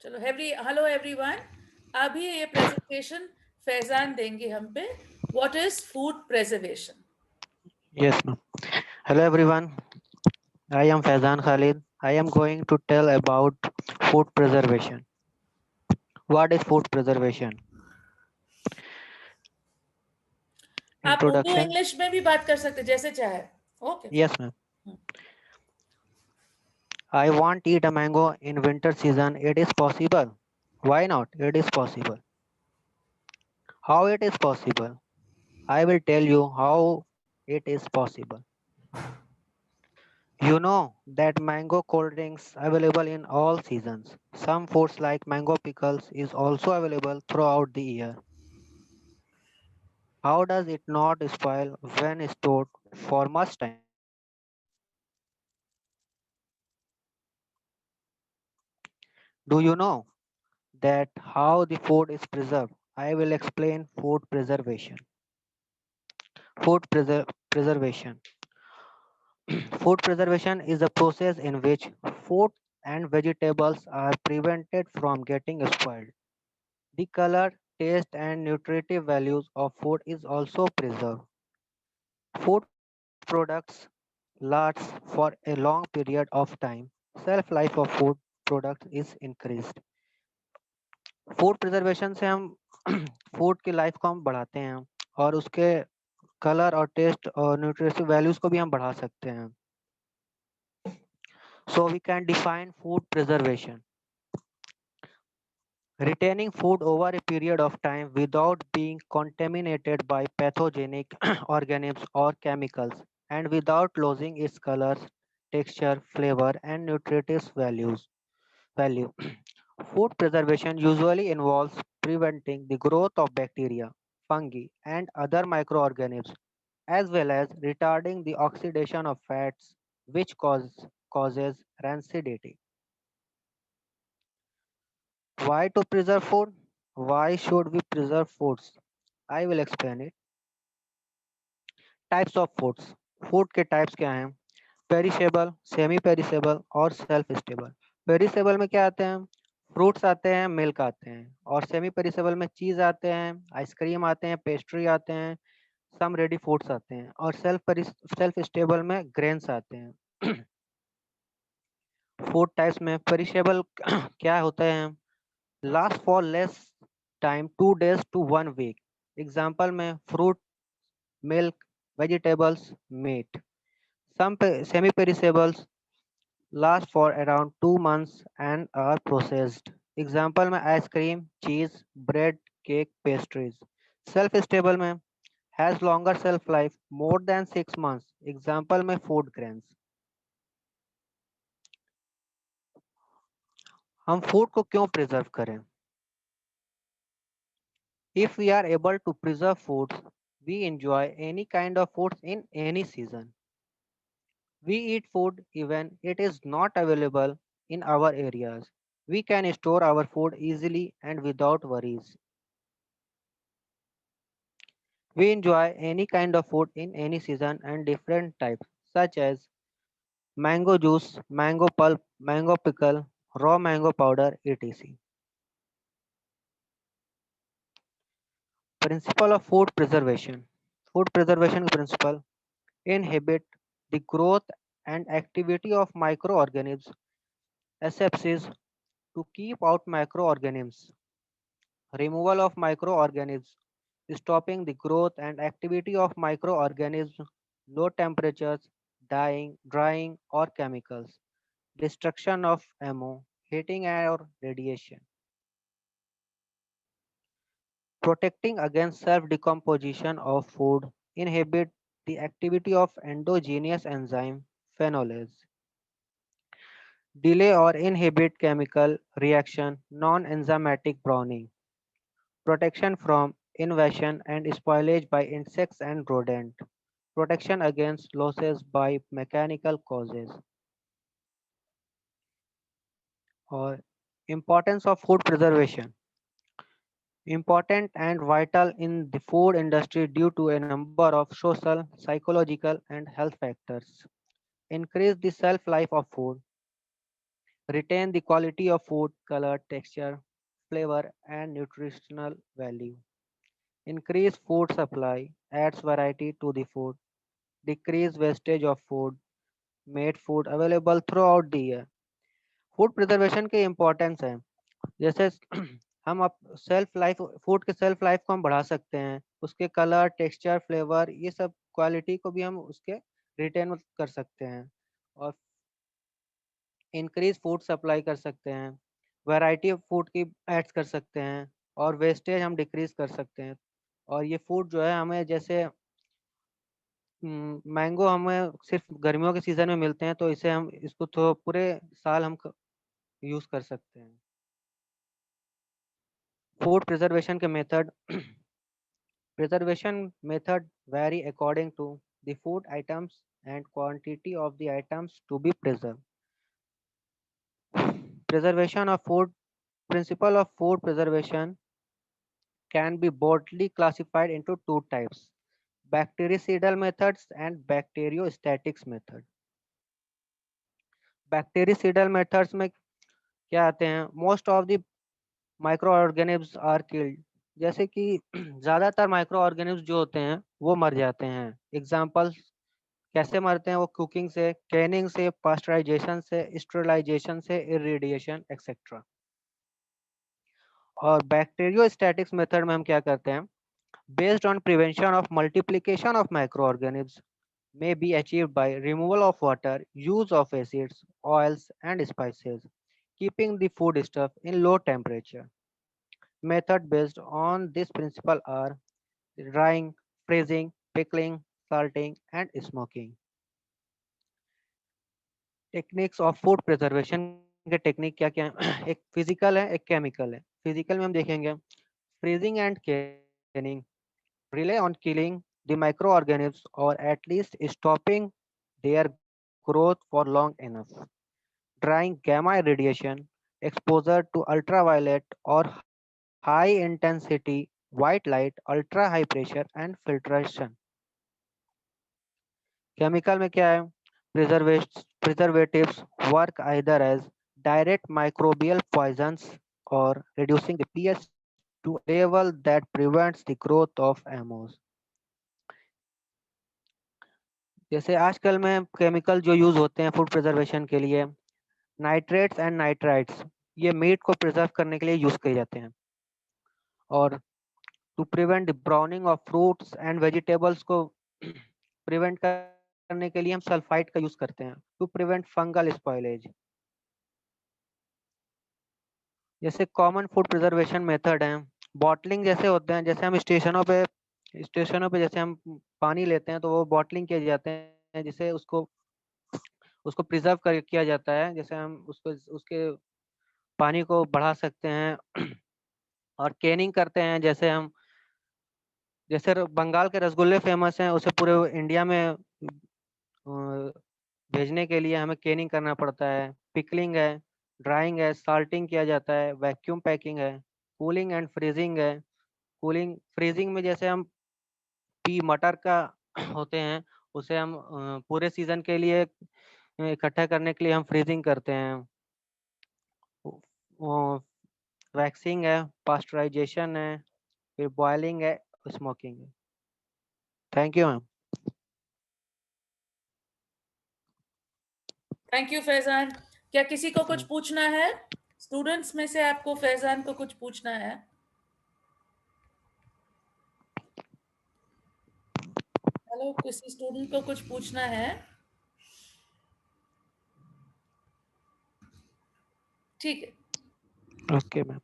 चलो hello everyone. अभी ये प्रेजेंटेशन फैजान देंगे हम पे। What is food preservation? Yes, ma'am. Hello everyone. I am Faizan Khalid. I am going to tell about food preservation. What is food preservation? आप Urdu Introduction. English में भी बात कर सकते जैसे चाहे। Okay Yes, ma'am. I want to eat a mango in winter season. It is possible. Why not? It is possible. How it is possible? I will tell you how it is possible. You know that mango cold drinks available in all seasons. Some foods like mango pickles is also available throughout the year. How does it not spoil when stored for much time? Do you know that how the food is preserved? I will explain food preservation. Preservation. Food preservation is a process in which food and vegetables are prevented from getting spoiled. The color, taste and nutritive values of food is also preserved. Food products lasts for a long period of time. Shelf life of food products is increased. Food preservation से हम food की life को हम बढ़ाते हैं और उसके colour और टेस्ट और न्यूट्रिटिव वैल्यूज को भी हम बढ़ा सकते हैं. So we can define food preservation. Retaining food over a period of time without being contaminated by pathogenic organisms or chemicals and without losing its colors, texture, flavor and nutritive value. Food preservation usually involves preventing the growth of bacteria, fungi, and other microorganisms, as well as retarding the oxidation of fats, which causes rancidity. Why to preserve food? Why should we preserve foods? I will explain it. Types of foods. Food के types क्या हैं? Perishable, semi perishable और self stable. Perishable में क्या आते हैं? Fruits आते हैं, मिल्क आते हैं. और सेमी पेरिशेबल में चीज आते हैं, आइसक्रीम आते हैं, पेस्ट्री आते हैं, सम रेडी फूड्स आते हैं. और सेल्फ स्टेबल में ग्रेन्स आते हैं. फूड टाइप्स में पेरिशेबल क्या होते हैं? Last for less time 2 days to 1 week. Example में fruit, milk, vegetables, meat. Some semi-perishables last for around 2 months and are processed. Example में ice cream, cheese, bread, cake, pastries. Self-stable में has longer shelf life more than 6 months. Example में food grains. हम food को क्यों preserve करें? If we are able to preserve foods, we enjoy any kind of foods in any season. We eat food even it is not available in our areas. We can store our food easily and without worries. We enjoy any kind of food in any season and different types such as mango juice, mango pulp, mango pickle, raw mango powder, etc. Principle of food preservation. Food preservation principle inhibit the growth and activity of microorganisms, asepsis to keep out microorganisms. Removal of microorganisms, stopping the growth and activity of microorganisms, low temperatures, drying or chemicals, destruction of ammo, heating or radiation, protecting against self-decomposition of food, inhibit the activity of endogenous enzyme phenolase, delay or inhibit chemical reaction, non-enzymatic browning, protection from invasion and spoilage by insects and rodents, protection against losses by mechanical causes. Or importance of food preservation. Important and vital in the food industry due to a number of social, psychological, and health factors. Increase the shelf life of food. retain the quality of food, color, texture, flavor, and nutritional value. Increase food supply, adds variety to the food, decrease wastage of food, made food available throughout the year. Food preservation की importance है, जैसे हम up self life food के self life को हम बढ़ा सकते हैं, उसके कलर, टेक्सचर, फ्लेवर, ये सब क्वालिटी को भी हम उसके रिटेन कर सकते हैं, और इंक्रीज फूड सप्लाई कर सकते हैं, वैरायटी ऑफ फूड की ऐड कर सकते हैं, और वेस्टेज हम डिक्रीज कर सकते हैं। और ये फूड जो है हमें जैसे मैंगो हमें सिर्फ गर्मियों के सीजन में मिलते हैं, तो इसे हम इसको तो पूरे साल हम यूज कर सकते हैं। फूड प्रिजर्वेशन के method preservation method vary according to the food items and quantity of the items to be preserved. Preservation of food Principle of food preservation can be broadly classified into two types: bactericidal methods and bacteriostatics method. Bactericidal methods में क्या आते हैं? Most of the microorganisms are killed. जैसे कि ज़्यादातर micro organism जो होते हैं वो मर जाते हैं। एग्जाम्पल कैसे मरते हैं? वो कुकिंग से, कैनिंग से, पास्चराइजेशन से, स्टरलाइजेशन से, इरिडिएशन एक्सेट्रा। और बैक्टीरियोस्टैटिक्स मेथड में हम क्या करते हैं? Based on prevention of multiplication of micro organism may be achieved by removal of water, use of acids, oils, and spices, keeping the food stuff in low temperature. Methods based on this principle are drying, freezing, pickling, salting, and smoking. Techniques of food preservation के technique क्या क्या है? एक physical है, एक chemical है। Physical में हम देखेंगे freezing and Canning rely on killing the microorganisms or at least stopping their growth for long enough. Drying gamma radiation, exposure to ultraviolet or high intensity white light, ultra high pressure and filtration. Chemical में क्या है? Preservatives work either as direct microbial poisons or reducing the pH to a level that prevents the growth of MOs. जैसे आजकल में chemical जो use होते हैं food preservation के लिए, नाइट्रेट्स एंड नाइट्राइट्स, ये मीट को प्रिजर्व करने के लिए यूज किए जाते हैं। और to prevent the browning of fruits and vegetables को प्रिवेंट करने के लिए हम सल्फाइड का यूज करते हैं टू प्रिवेंट फंगल स्पॉइलेज। जैसे कॉमन फूड प्रिजर्वेशन मेथड हैं, बॉटलिंग जैसे होते हैं, जैसे हम स्टेशनों पे जैसे हम पानी लेते हैं तो वो बॉटलिंग किए जाते हैं, जिसे उसको उसको प्रिजर्व कर किया जाता है, जैसे हम उसको उसके पानी को बढ़ा सकते हैं। और कैनिंग करते हैं, जैसे बंगाल के रसगुल्ले फेमस हैं, उसे पूरे इंडिया में भेजने के लिए हमें कैनिंग करना पड़ता है। पिकलिंग है, ड्राइंग है, साल्टिंग किया जाता है, वैक्यूम पैकिंग है, कूलिंग एंड फ्रीजिंग है। कूलिंग फ्रीजिंग में जैसे हम पी मटर का होते हैं, उसे हम पूरे सीजन के लिए इकट्ठा करने के लिए हम फ्रीजिंग करते हैं। वैक्सिंग है, पास्चराइजेशन है, फिर बॉइलिंग है, स्मोकिंग है। Thank you ma'am. Thank you Faizan. क्या किसी को कुछ पूछना है? स्टूडेंट्स में से आपको फैजान को कुछ पूछना है? हेलो, किसी स्टूडेंट को कुछ पूछना है? ठीक है। Okay ma'am.